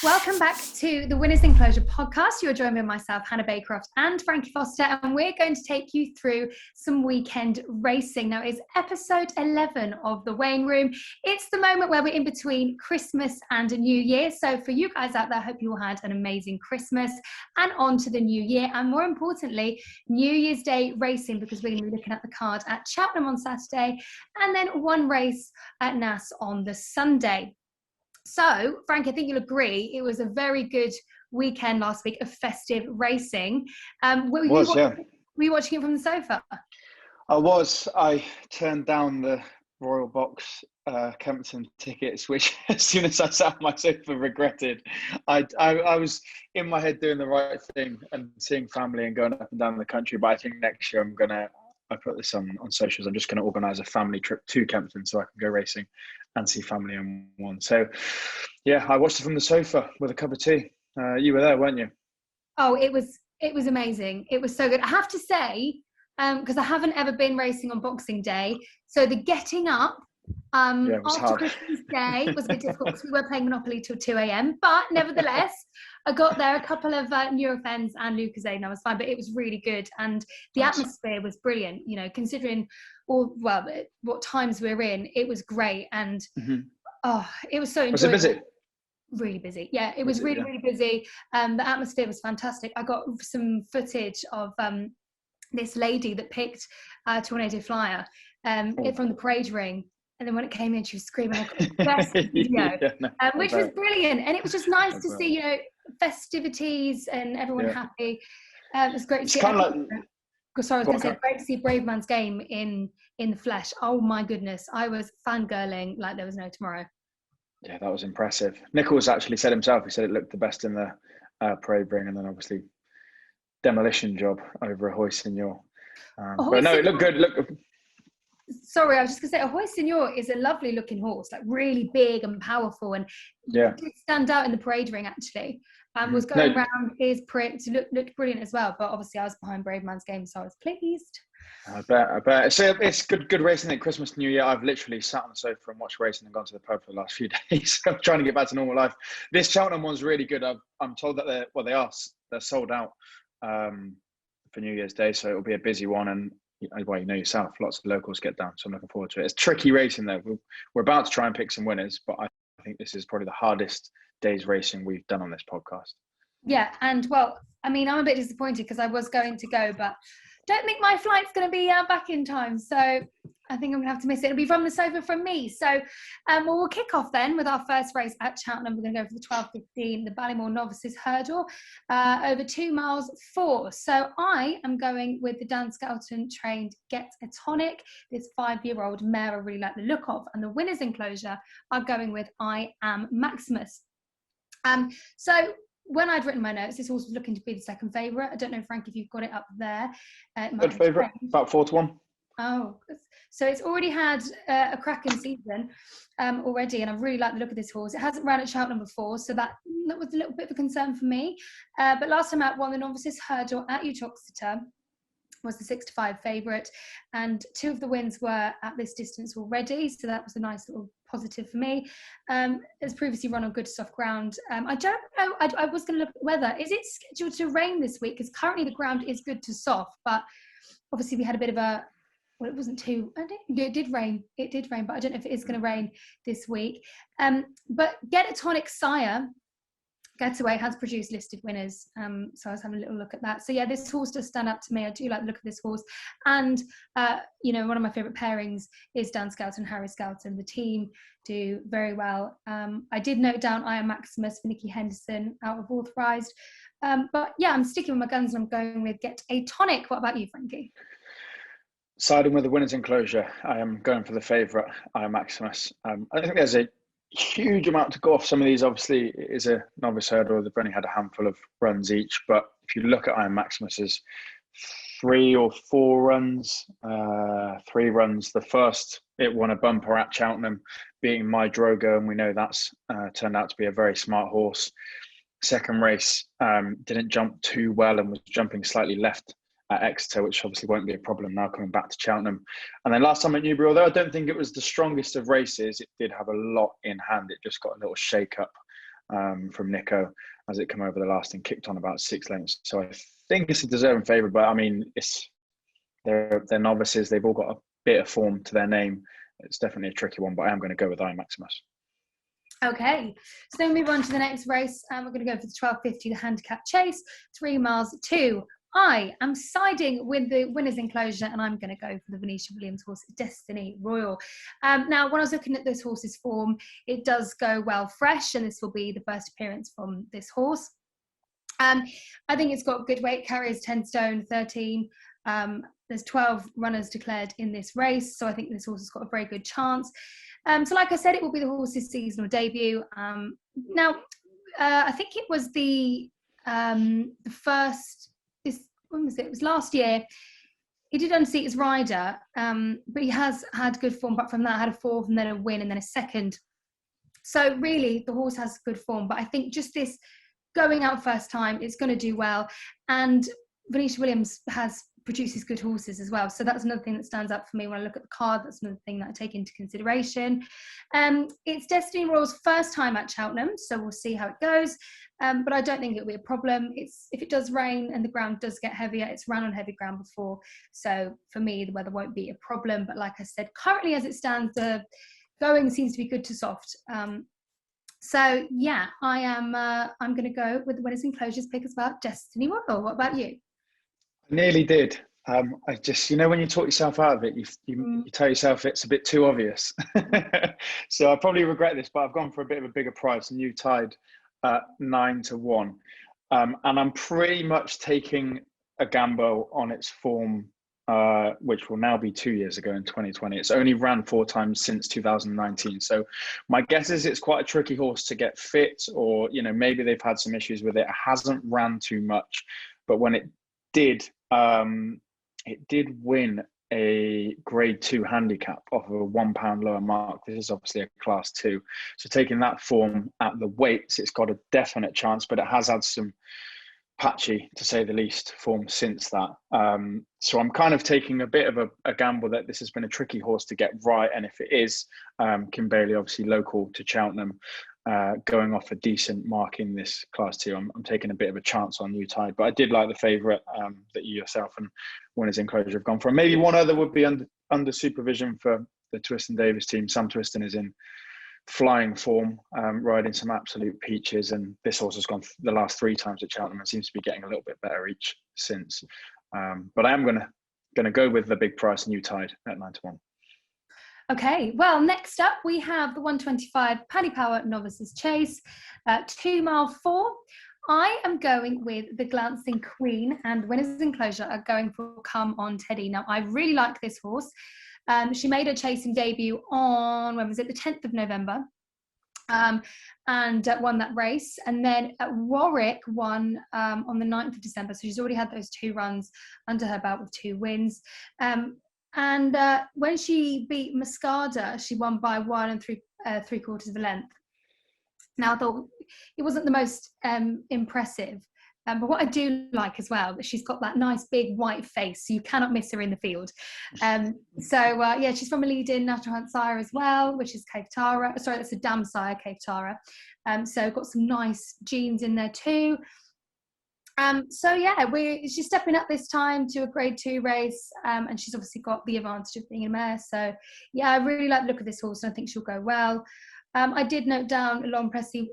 Welcome back to the Winners Enclosure podcast. You're joined with myself, Hannah Baycroft, and Frankie Foster, and we're going to take you through some weekend racing. Now, it's episode 11 of the Weighing Room. It's the moment where we're in between Christmas and a New Year. So for you guys out there, I hope you all had an amazing Christmas and on to the New Year. And more importantly, New Year's Day racing, because we're going to be looking at the card at Cheltenham on Saturday and then one race at Naas on the Sunday. So, Frank, I think you'll agree it was a very good weekend last week of festive racing. Were you watching it from the sofa? I was. I turned down the Royal Box Kempton tickets, which as soon as I sat on my sofa regretted. I was in my head doing the right thing and seeing family and going up and down the country. But I think next year I put this on socials, I'm just going to organise a family trip to Kempton so I can go racing and see family in one. So, yeah, I watched it from the sofa with a cup of tea. You were there, weren't you? Oh, it was amazing. It was so good. I have to say, because I haven't ever been racing on Boxing Day, so the getting up after Christmas Day was a bit difficult because we were playing Monopoly till 2 a.m. But nevertheless, I got there, a couple of Eurofens and Lucozade, and I was fine. But it was really good, and the atmosphere was brilliant. You know, considering what times we're in, it was great, and it was so enjoyable. Was it busy? Really busy. Yeah, it was really busy. The atmosphere was fantastic. I got some footage of this lady that picked Tornado Flyer from the parade ring. And then when it came in, she was screaming. I got the best video, which was brilliant. And it was just nice to see, festivities and everyone happy. It was great to see. Great to see Brave Man's Game in the flesh. Oh my goodness, I was fangirling like there was no tomorrow. Yeah, that was impressive. Nichols actually said himself. He said it looked the best in the parade ring, and then obviously demolition job over a hoist senior. But no, it looked good. Sorry, I was just going to say, a Hoist Senior is a lovely looking horse, like really big and powerful, and it did stand out in the parade ring actually. Was going around, ears pricked, looked brilliant as well. But obviously I was behind Brave Man's Game, so I was pleased. I bet. So it's good racing at Christmas, New Year. I've literally sat on the sofa and watched racing and gone to the pub for the last few days. I'm trying to get back to normal life. This Cheltenham one's really good. I'm told that they're sold out for New Year's Day, so it'll be a busy one. And well, you know yourself, lots of locals get down, so I'm looking forward to it. It's tricky racing though. We're about to try and pick some winners, but I think this is probably the hardest day's racing we've done on this podcast. Yeah, and well, I mean, I'm a bit disappointed because I was going to go, but don't think my flight's going to be back in time. So I think I'm going to have to miss it. It'll be from the sofa from me. So we'll kick off then with our first race at Cheltenham. We're going to go for the 12:15, the Ballymore Novices Hurdle, over 2 miles 4. So I am going with the Dan Skelton trained Get a Tonic, this 5-year-old mare I really like the look of. And the Winners Enclosure are going with I Am Maximus. So when I'd written my notes, this horse was looking to be the second favourite. I don't know, Frank, if you've got it up there. Good favourite, about 4-1. Oh, so it's already had a cracking season already, and I really like the look of this horse. It hasn't ran at Cheltenham before, so that was a little bit of a concern for me. But last time out, won the Novices Hurdle at Uttoxeter, was the 6-5 favourite, and 2 of the wins were at this distance already, so that was a nice little positive for me. It's previously run on good soft ground. I don't know, I was going to look at weather. Is it scheduled to rain this week? Because currently the ground is good to soft, but obviously we had a bit of it wasn't too, it did rain, but I don't know if it is going to rain this week. But Get a Tonic Sire Getaway has produced listed winners, so I was having a little look at that. So yeah, this horse does stand up to me. I do like the look of this horse, and one of my favourite pairings is Dan Skelton, Harry Skelton. The team do very well. I did note down I Am Maximus for Nikki Henderson out of Authorised, but yeah, I'm sticking with my guns and I'm going with Get a Tonic. What about you, Frankie? Siding with the Winners Enclosure, I am going for the favourite, I Am Maximus. I think there's a huge amount to go off. Some of these obviously is a novice hurdle. They've only had a handful of runs each, but if you look at I Am Maximus's 3 or 4 runs, 3 runs. The first, it won a bumper at Cheltenham, beating My Drogo, and we know that's turned out to be a very smart horse. Second race, didn't jump too well and was jumping slightly left at Exeter, which obviously won't be a problem now coming back to Cheltenham. And then last time at Newbury, although I don't think it was the strongest of races, it did have a lot in hand. It just got a little shake up from Nico as it come over the last and kicked on about 6 lengths. So I think it's a deserving favourite, but I mean, they're novices. They've all got a bit of form to their name. It's definitely a tricky one, but I am going to go with I Maximus. Okay, so then we move on to the next race, and we're going to go for the 1250, the handicap chase, 3 miles 2. I am siding with the winners enclosure, and I'm going to go for the Venetia Williams horse, Destiny Royal. Now, when I was looking at this horse's form, it does go well fresh, and this will be the first appearance from this horse. I think it's got good weight, carries 10 stone, 13. There's 12 runners declared in this race, so I think this horse has got a very good chance. So like I said, it will be the horse's seasonal debut. Now, I think it was the first, when was it? It was last year. He did unseat his rider, but he has had good form. But from that, had a 4th and then a win and then a 2nd. So really, the horse has good form. But I think just this going out first time, it's going to do well. And Venetia Williams produces good horses as well. So that's another thing that stands out for me when I look at the card. That's another thing that I take into consideration. It's Destiny Royal's first time at Cheltenham, so we'll see how it goes. But I don't think it'll be a problem. If it does rain and the ground does get heavier, it's ran on heavy ground before. So for me, the weather won't be a problem. But like I said, currently as it stands, the going seems to be good to soft. So yeah, I'm going to go with the winners enclosures pick as well, Destiny Royal. What about you? Nearly did. I just, when you talk yourself out of it, you tell yourself it's a bit too obvious. So I probably regret this, but I've gone for a bit of a bigger price, and you tied 9-1. And I'm pretty much taking a gamble on its form, which will now be 2 years ago in 2020. It's only ran 4 times since 2019. So my guess is it's quite a tricky horse to get fit, or, maybe they've had some issues with it. It hasn't ran too much, but when it did win a grade 2 handicap off of a £1 lower mark. This is obviously a class 2. So taking that form at the weights, it's got a definite chance, but it has had some patchy, to say the least, form since that. So I'm kind of taking a bit of a gamble that this has been a tricky horse to get right. And if it is, Kim Bailey, obviously local to Cheltenham, going off a decent mark in this class 2, I'm taking a bit of a chance on New Tide, but I did like the favourite that you yourself and winners enclosure have gone for. Maybe one other would be under supervision for the Twiston Davis team. Sam Twiston is in flying form, riding some absolute peaches, and this horse has gone the last 3 times at Cheltenham and seems to be getting a little bit better each since. But I am going to go with the big price New Tide at 9-1. Okay, well, next up we have the 125 Paddy Power Novices Chase, 2 mile 4. I am going with the Glancing Queen, and the winners enclosure are going for Come On Teddy. Now, I really like this horse. She made her chasing debut on, when was it, the 10th of November, and won that race. And then at Warwick won on the 9th of December. So she's already had those 2 runs under her belt with 2 wins. And when she beat Mascada, she won by 1 3/4 of a length. Now, I thought it wasn't the most impressive, but what I do like as well, that she's got that nice big white face, so you cannot miss her in the field. Yeah, she's from a lead-in Natural Hunt sire as well, which is Cape Tara. Sorry, that's a dam sire, Cape Tara. So got some nice genes in there too. So yeah, she's stepping up this time to a grade 2 race, and she's obviously got the advantage of being a mare. So yeah, I really like the look of this horse, and I think she'll go well. I did note down L'Homme-Pressé.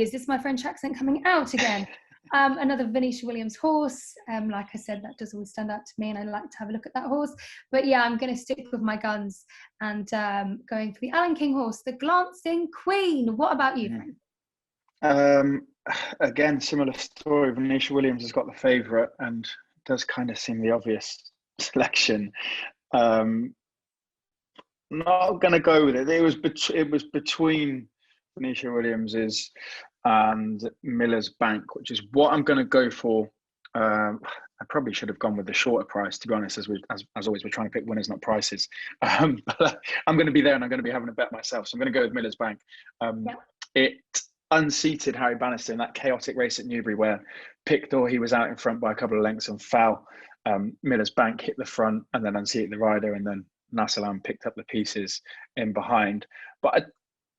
Is this my French accent coming out again? Another Venetia Williams horse. Like I said, that does always stand out to me, and I like to have a look at that horse. But yeah, I'm going to stick with my guns and going for the Alan King horse, the Glancing Queen. What about you, Frank? Again, similar story. Venetia Williams has got the favourite and does kind of seem the obvious selection. Not going to go with it. It was between Venetia Williams's and Miller's Bank, which is what I'm going to go for. I probably should have gone with the shorter price, to be honest. As always, we're trying to pick winners, not prices. But I'm going to be there, and I'm going to be having a bet myself. So I'm going to go with Miller's Bank. It unseated Harry Bannister in that chaotic race at Newbury, where Pictor, he was out in front by a couple of lengths and fell. Miller's Bank hit the front and then unseated the rider, and then Nassalam picked up the pieces in behind. But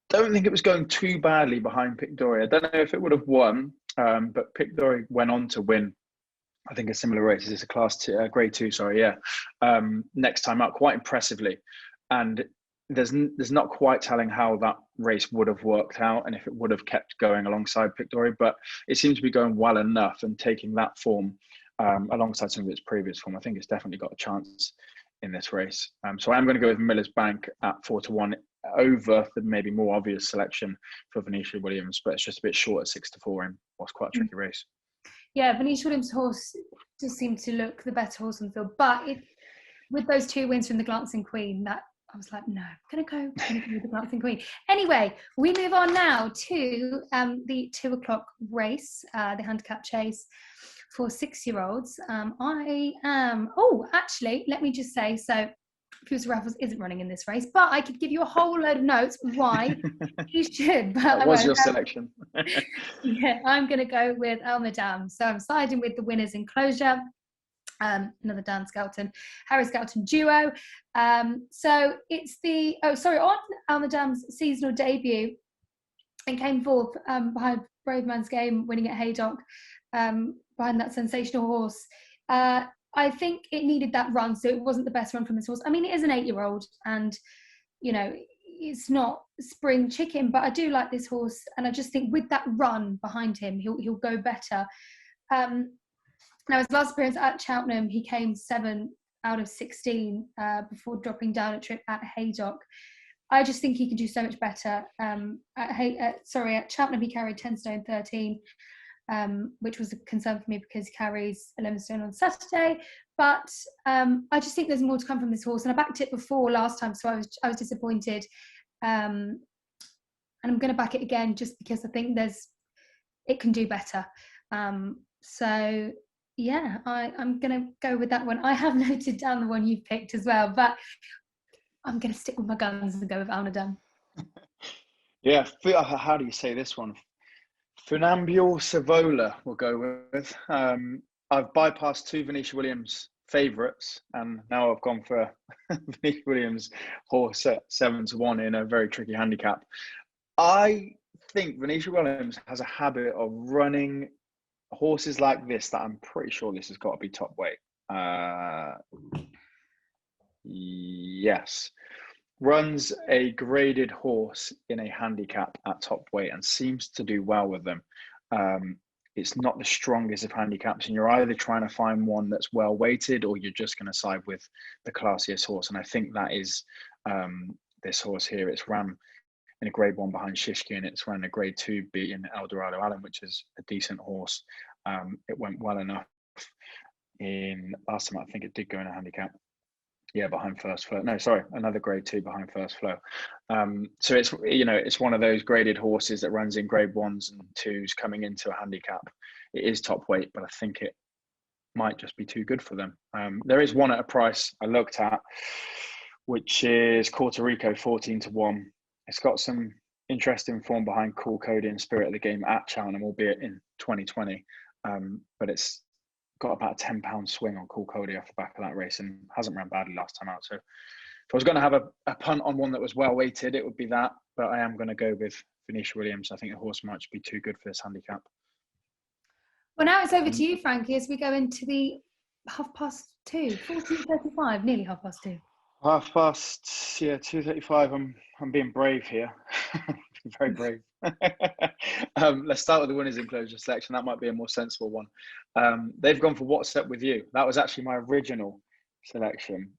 don't think it was going too badly behind Pic D'Orhy. I don't know if it would have won, but Pic D'Orhy went on to win, I think, a similar race. It's a class two, grade two, sorry, yeah. Next time up, quite impressively. And there's not quite telling how that race would have worked out and if it would have kept going alongside Pic D'Orhy, but it seems to be going well enough and taking that form alongside some of its previous form. I think it's definitely got a chance in this race. So I am going to go with Miller's Bank at 4-1 over the maybe more obvious selection for Venetia Williams, but it's just a bit short at 6-4 in what's quite a tricky race. Yeah, Venetia Williams' horse does seem to look the better horse on the field, but with those 2 wins from the Glancing Queen, that I was like, no, I'm going to go with the Glancing Queen. Anyway, we move on now to the 2 o'clock race, the handicap chase for 6-year-olds. Actually, let me just say, so Fuser Raffles isn't running in this race, but I could give you a whole load of notes why you should. But that was your selection. Yeah, I'm going to go with El Madame. So I'm siding with the winners Enclosure. Another Dan Skelton, Harry Skelton duo. So it's on Al Madame's seasonal debut and came fourth behind Brave Man's Game, winning at Haydock, behind that sensational horse. I think it needed that run, so it wasn't the best run from this horse. I mean, it is an 8-year-old, and you know, it's not spring chicken, but I do like this horse, and I just think with that run behind him, he'll go better. Now, his last appearance at Cheltenham, he came 7 out of 16 before dropping down a trip at Haydock. I just think he can do so much better. At Cheltenham, he carried 10 stone 13, which was a concern for me because he carries 11 stone on Saturday. But I just think there's more to come from this horse. And I backed it before last time, so I was disappointed. And I'm going to back it again just because I think it can do better. So yeah, I'm going to go with that one. I have noted down the one you've picked as well, but I'm going to stick with my guns and go with Al Madame. Yeah, how do you say this one? Funambule Savola we'll go with. I've bypassed 2 Venetia Williams favourites, and now I've gone for Venetia Williams horse at 7-1 in a very tricky handicap. I think Venetia Williams has a habit of running horses like this that I'm pretty sure this has got to be top weight. Yes. Runs a graded horse in a handicap at top weight and seems to do well with them. It's not the strongest of handicaps, and you're either trying to find one that's well weighted or you're just going to side with the classiest horse. And I think that is this horse here. It's ran in a grade 1 behind Shishkin, and it's ran a grade 2 beating Eldorado Allen, which is a decent horse. It went well enough in last time. I think it did go in a handicap. Yeah, behind First Flow. No, sorry, another grade 2 behind First Flow. So it's, you know, it's one of those graded horses that runs in grade 1s and 2s coming into a handicap. It is top weight, but I think it might just be too good for them. There is one at a price I looked at, which is Puerto Rico 14-1. It's got some interesting form behind Cool Cody and Spirit of the Game at Cheltenham, albeit in 2020. But it's got about a £10 swing on Cool Cody off the back of that race and hasn't ran badly last time out. So if I was going to have a punt on one that was well weighted, it would be that. But I am going to go with Venetia Williams. I think the horse might be too good for this handicap. Well, now it's over to you, Frankie, as we go into the 2:30, 14:35, nearly 2:30. 2:30, yeah, 2:35. I'm being brave here. Very brave. Let's start with the winners enclosure selection. That might be a more sensible one. They've gone for What's Up With You. That was actually my original selection.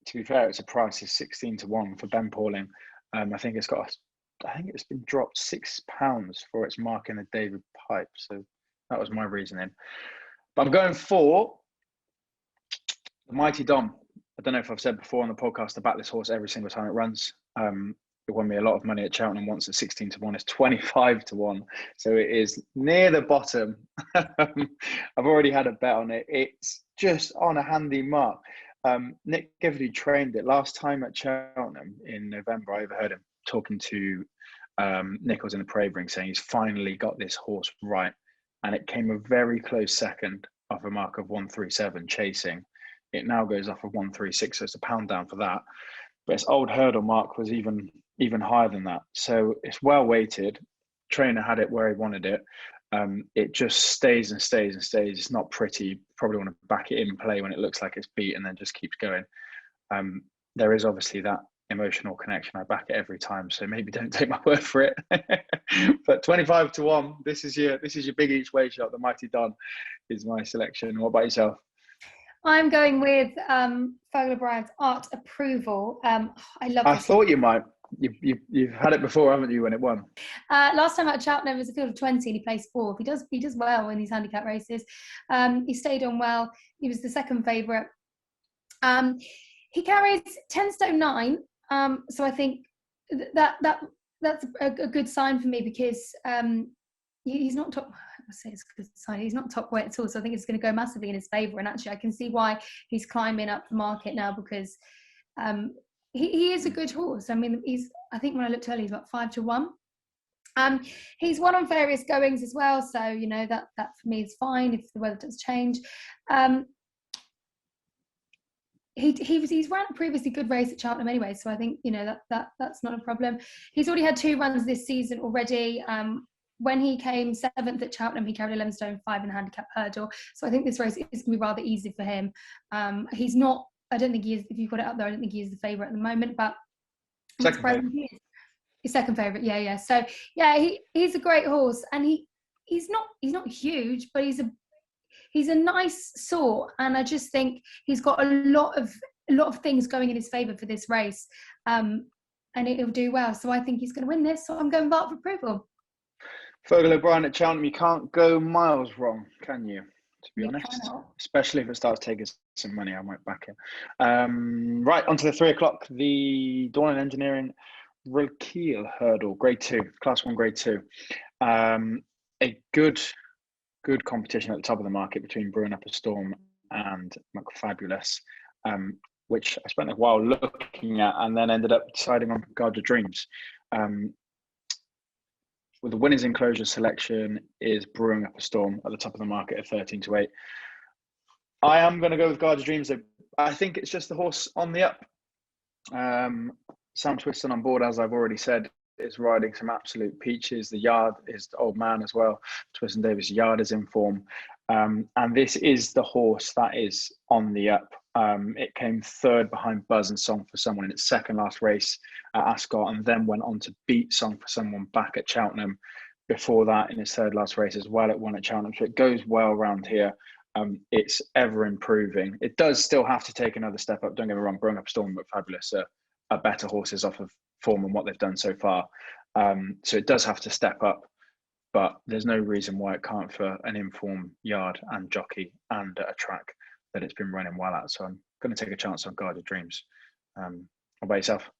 To be fair, it's a price of 16-1 for Ben Pauling. I think it's been dropped £6 for its mark in the David Pipe. So that was my reasoning. But I'm going for the Mighty Dom. I don't know if I've said before on the podcast, I back this horse every single time it runs. It won me a lot of money at Cheltenham once at 16-1. It's 25-1. So it is near the bottom. I've already had a bet on it. It's just on a handy mark. Nick Givety trained it last time at Cheltenham in November. I overheard him talking to Nichols in the parade ring saying he's finally got this horse right. And it came a very close second off a mark of 137 chasing. It now goes off of 136, so it's £1 down for that. But its old hurdle mark was even even higher than that. So it's well weighted. Trainer had it where he wanted it. It just stays and stays and stays. It's not pretty. You probably want to back it in play when it looks like it's beat and then just keeps going. There is obviously that emotional connection. I back it every time, so maybe don't take my word for it. But 25-1. This is your big each way shot. The Mighty Don is my selection. What about yourself? I'm going with Fergal O'Brien's Art Approval. I love this. I thought you might. You've had it before, haven't you, when it won? Last time at Cheltenham, it was a field of 20 and he placed 4th. He does well in these handicap races. He stayed on well. He was the second favourite. He carries 10 stone 9. So I think that's a good sign for me, because he's not top. I say it's a good sign. He's not top weight at all. So I think it's going to go massively in his favour. And actually, I can see why he's climbing up the market now, because he is a good horse. I mean, I think when I looked earlier, he's about 5-1. He's won on various goings as well, so that for me is fine if the weather does change. He's ran a previously good race at Cheltenham anyway, so I think that's not a problem. He's already had 2 runs this season already. When he came 7th at Cheltenham, he carried 11 stone 5 in the handicap hurdle, so I think this race is going to be rather easy for him. He's not. I don't think he is. If you've got it up there, I don't think he is the favourite at the moment, but Second favourite. His second favourite, yeah. So yeah, he's a great horse, and he's not huge, but he's a nice sort, and I just think he's got a lot of things going in his favour for this race, and it'll do well. So I think he's going to win this. So I'm going Art for Approval. Fergal O'Brien at Cheltenham, you can't go miles wrong, can you? To be honest, especially if it starts taking some money, I might back it. Right, on to the 3 o'clock, the Dornan Engineering RELKEEL hurdle, grade 2, class 1, grade 2. A good competition at the top of the market between Brewing Up a Storm and McFabulous, which I spent a while looking at and then ended up deciding on Guard Your Dreams. With the winners enclosure selection is Brewing Up a Storm at the top of the market at 13-8. I am going to go with Guard Your Dreams. I think it's just the horse on the up. Sam Twiston on board, as I've already said, is riding some absolute peaches. The yard is the old man as well. Twiston Davis' yard is in form. And this is the horse that is on the up. It came 3rd behind Buzz and Song for Someone in its second last race at Ascot, and then went on to beat Song for Someone back at Cheltenham. Before that, in its 3rd last race as well, it won at Cheltenham. So it goes well around here. It's ever improving. It does still have to take another step up. Don't get me wrong, Brewing Up a Storm but Fabulous are better horses off of form and what they've done so far. So it does have to step up, but there's no reason why it can't for an informed yard and jockey and a track that it's been running well at. So I'm going to take a chance on Guard Your Dreams. How about yourself?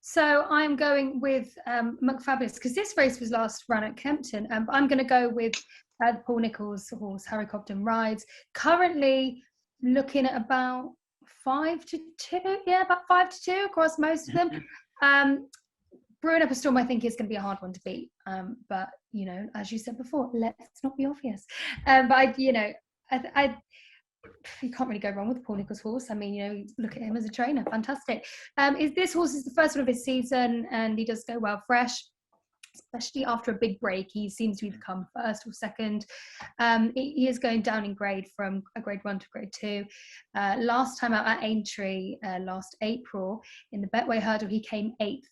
So I'm going with McFabulous, because this race was last run at Kempton. I'm going to go with Paul Nicholls' horse, Harry Cobden Rides. Currently looking at about 5-2. Yeah, about 5-2 across most of them. Brewing Up a Storm, I think, is going to be a hard one to beat. But, as you said before, let's not be obvious. But, you can't really go wrong with Paul Nicholls' horse. I mean, look at him as a trainer. Fantastic. This horse is the first one of his season, and he does go well fresh, especially after a big break. He seems to either come 1st or 2nd. He is going down in grade from a grade 1 to grade 2. Last time out at Aintree, last April, in the Betway hurdle, he came 8th.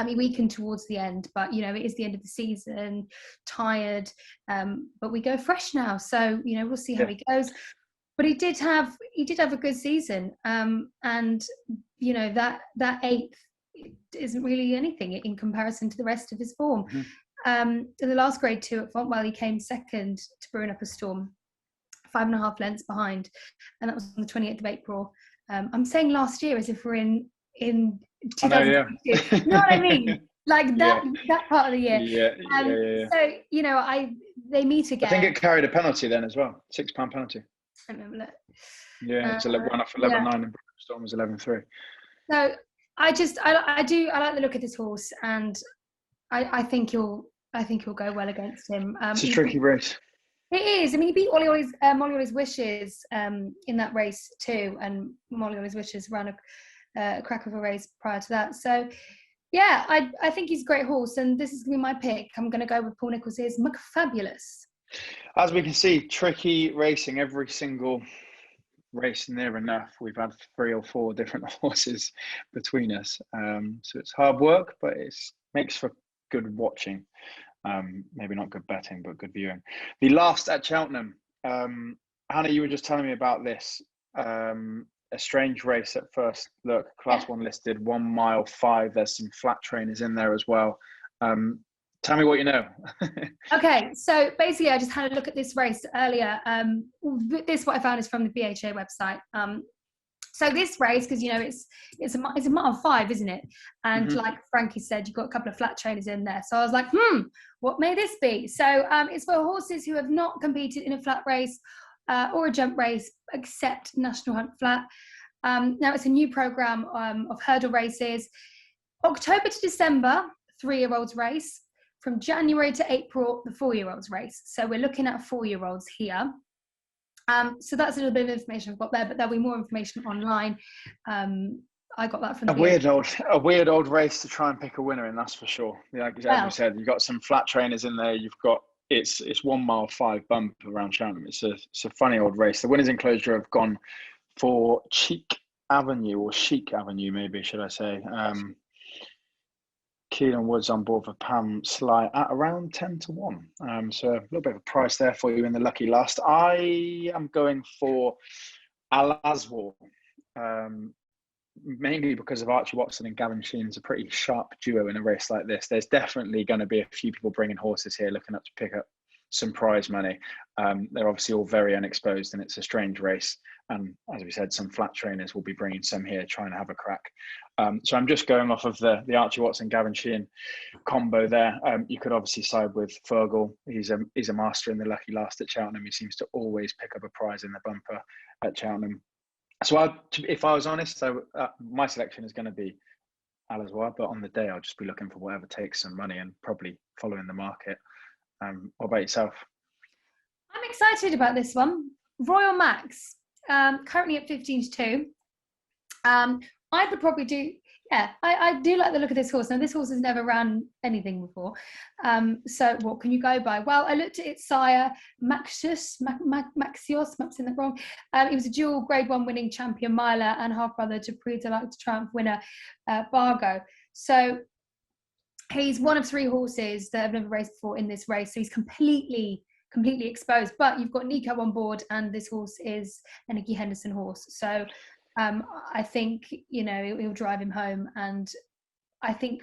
He weakened towards the end, but it is the end of the season, tired, but we go fresh now, so we'll see how he goes. But he did have a good season, and that 8th isn't really anything in comparison to the rest of his form. In the last grade 2 at Fontwell, he came 2nd to Brewing Up a Storm, 5.5 lengths behind, and that was on the 28th of April. I'm saying last year as if we're in 2022. You know what I mean? Like that part of the year. So they meet again. I think it carried a penalty then as well, £6 penalty. I remember that. Yeah, it's one off 11.9 and Storm was 11.3. So I like the look of this horse, and I think he'll go well against him. It's a tricky race. It is. I mean, he beat Molly Ollie's Wishes in that race too, and Molly Ollie's Wishes ran a crack of a race prior to that. So yeah, I think he's a great horse, and this is going to be my pick. I'm going to go with Paul Nichols's McFabulous. As we can see, tricky racing every single race near enough. We've had 3 or 4 different horses between us. So it's hard work, but it makes for good watching. Maybe not good betting, but good viewing. The last at Cheltenham. Hannah, you were just telling me about this. A strange race at first look. Class 1 listed, 1 mile 5. There's some flat trainers in there as well. Tell me what you know. Okay, so basically I just had a look at this race earlier. This, what I found, is from the BHA website. So this race, because you know it's a mile 5, isn't it? And like Frankie said, you've got a couple of flat trainers in there. So I was like, what may this be? So it's for horses who have not competed in a flat race or a jump race except National Hunt Flat. Now it's a new program of hurdle races. October to December, 3-year-olds race. From January to April, the 4-year-olds race. So we're looking at 4-year-olds here. So that's a little bit of information I've got there, but there'll be more information online. I got that from a weird old race to try and pick a winner in, that's for sure. Yeah, as we said, you've got some flat trainers in there. You've got it's 1 mile 5 bump around Cheltenham. It's a funny old race. The winners enclosure have gone for Chic Avenue, maybe should I say. Keelan Woods on board for Pam Sly at around 10 to 1. So a little bit of a price there for you in the lucky last. I am going for Al-Azwar, mainly because of Archie Watson and Gavin Sheehan's a pretty sharp duo in a race like this. There's definitely going to be a few people bringing horses here looking up to pick up some prize money. They're obviously all very unexposed, and it's a strange race. And as we said, some flat trainers will be bringing some here trying to have a crack. So I'm just going off of the Archie Watson, Gavin Sheehan combo there. You could obviously side with Fergal. He's a master in the lucky last at Cheltenham. He seems to always pick up a prize in the bumper at Cheltenham. So if I was honest, my selection is going to be Al-Azwar, but on the day I'll just be looking for whatever takes some money and probably following the market. What about yourself? I'm excited about this one. Royal Max, currently at 15 to 2. I could probably do, I do like the look of this horse. Now, this horse has never ran anything before. So what can you go by? Well, I looked at its sire, Maxios, I'm saying that wrong. He was a dual Grade 1 winning champion miler and half-brother to Prix de l'Arc de Triomphe winner, Bargo. So he's one of 3 horses that have never raced before in this race. So he's completely exposed. But you've got Nico on board, and this horse is a Nicky Henderson horse. So I think, you know, he'll drive him home, and I think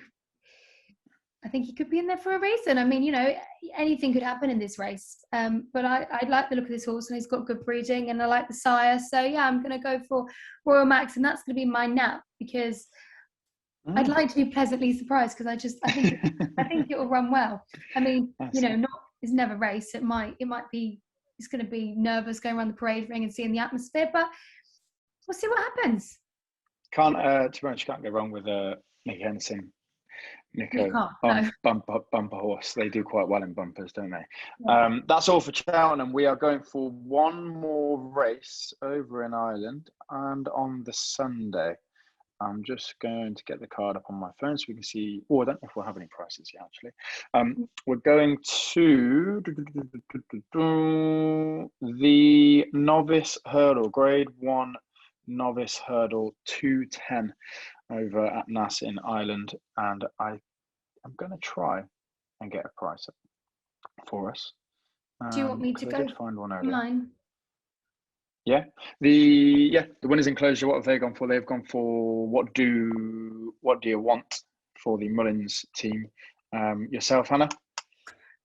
he could be in there for a reason. I mean, you know, anything could happen in this race. But I like the look of this horse, and he's got good breeding, and I like the sire. So yeah, I'm going to go for Royal Max, and that's going to be my nap, because I'd like to be pleasantly surprised, because I think it will run well. I mean, you know, it's never race. It might be, it's going to be nervous going around the parade ring and seeing the atmosphere, but we'll see what happens. To be honest, you can't go wrong with Nicky Henderson. Nico on bumper horse. They do quite well in bumpers, don't they? Yeah. That's all for Cheltenham. We are going for one more race over in Ireland, and on the Sunday. I'm just going to get the card up on my phone so we can see. Oh, I don't know if we'll have any prices yet, actually. We're going to the novice hurdle, Grade 1 novice hurdle, 210 over at Naas in Ireland. And I'm going to try and get a price for us. Do you want me to go find one over mine? Yeah, the winners enclosure. What have they gone for? They've gone for what do you want for the Mullins team? Yourself, Hannah?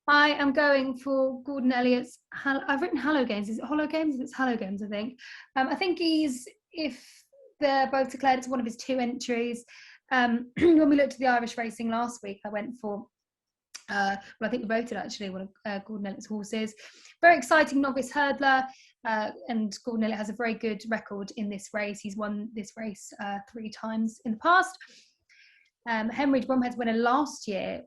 I am going for Gordon Elliott's. I've written Hallow Games. Is it Hollow Games? It's Hallow Games, I think. I think if they're both declared, it's one of his 2 entries. When we looked at the Irish racing last week, I went for. I think we voted actually one of Gordon Elliott's horses. Very exciting novice hurdler. And Gordon Elliott has a very good record in this race. He's won this race 3 times in the past. Henry Bromhead's winner last year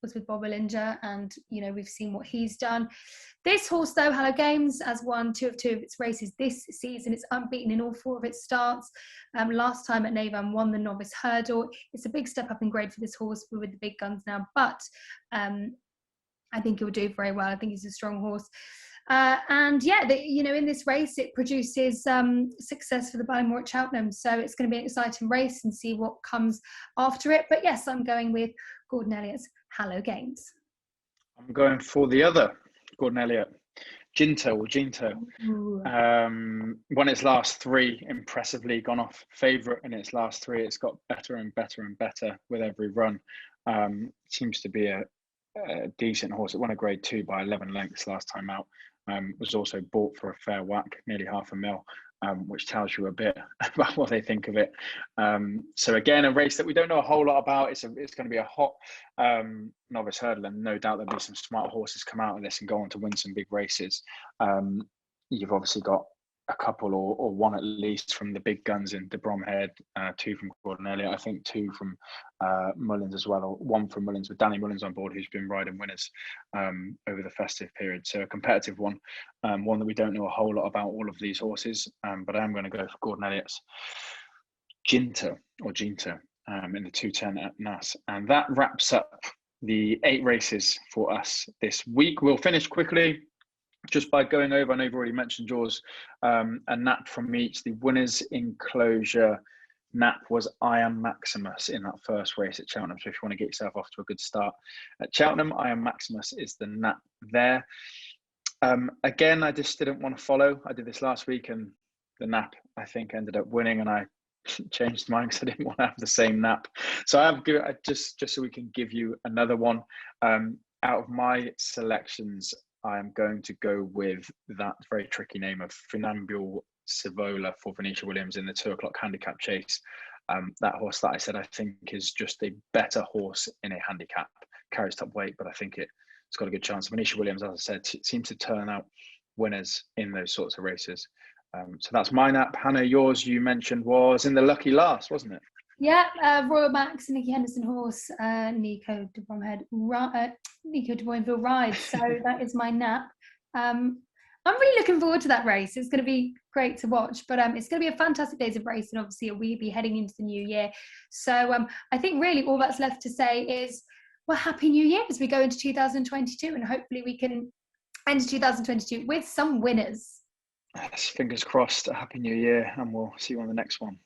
was with Bob Willinger, and we've seen what he's done. This horse, though, Hello Games, has won 2 of its races this season. It's unbeaten in all 4 of its starts. Last time at Navan, won the novice hurdle. It's a big step up in grade for this horse. We're with the big guns now, but I think he'll do very well. I think he's a strong horse. And yeah, in this race, it produces success for the Ballymore at Cheltenham. So it's going to be an exciting race and see what comes after it. But yes, I'm going with Gordon Elliott's Hello Games. I'm going for the other Gordon Elliott, Ginto. Won its last 3 impressively, gone off favourite in its last 3. It's got better and better and better with every run. Seems to be a decent horse. It won a grade 2 by 11 lengths last time out. Was also bought for a fair whack, nearly $500,000, which tells you a bit about what they think of it. So again, a race that we don't know a whole lot about. It's going to be a hot novice hurdle, and no doubt there'll be some smart horses come out of this and go on to win some big races. You've obviously got a couple or one at least from the big guns in De Bromhead, 2 from Gordon Elliott, I think 2 from Mullins as well, or 1 from Mullins with Danny Mullins on board, who's been riding winners over the festive period. So a competitive one, one that we don't know a whole lot about all of these horses, but I am going to go for Gordon Elliott's Ginto in the 210 at Naas. And that wraps up the 8 races for us this week. We'll finish quickly just by going over, I know you've already mentioned yours, a nap from each. The winners enclosure nap was I Am Maximus in that first race at Cheltenham. So if you want to get yourself off to a good start at Cheltenham, I Am Maximus is the nap there. Again, I just didn't want to follow. I did this last week and the nap, I think, ended up winning, and I changed mine because I didn't want to have the same nap. So I have just so we can give you another one. Out of my selections, I am going to go with that very tricky name of Funambule Sivola for Venetia Williams in the 2 o'clock handicap chase. That horse that I said I think is just a better horse in a handicap, carries top weight, but I think it's got a good chance. Venetia Williams, as I said, seems to turn out winners in those sorts of races. So that's my nap. Hannah, yours you mentioned was in the lucky last, wasn't it? Yeah, Royal Max, Nicky Henderson horse, Nico de Boinville ride. So that is my nap. I'm really looking forward to that race. It's going to be great to watch, but it's going to be a fantastic days of race, and obviously we'll be heading into the new year. So I think really all that's left to say is, well, Happy New Year as we go into 2022, and hopefully we can end 2022 with some winners. Yes, fingers crossed. A Happy New Year, and we'll see you on the next one.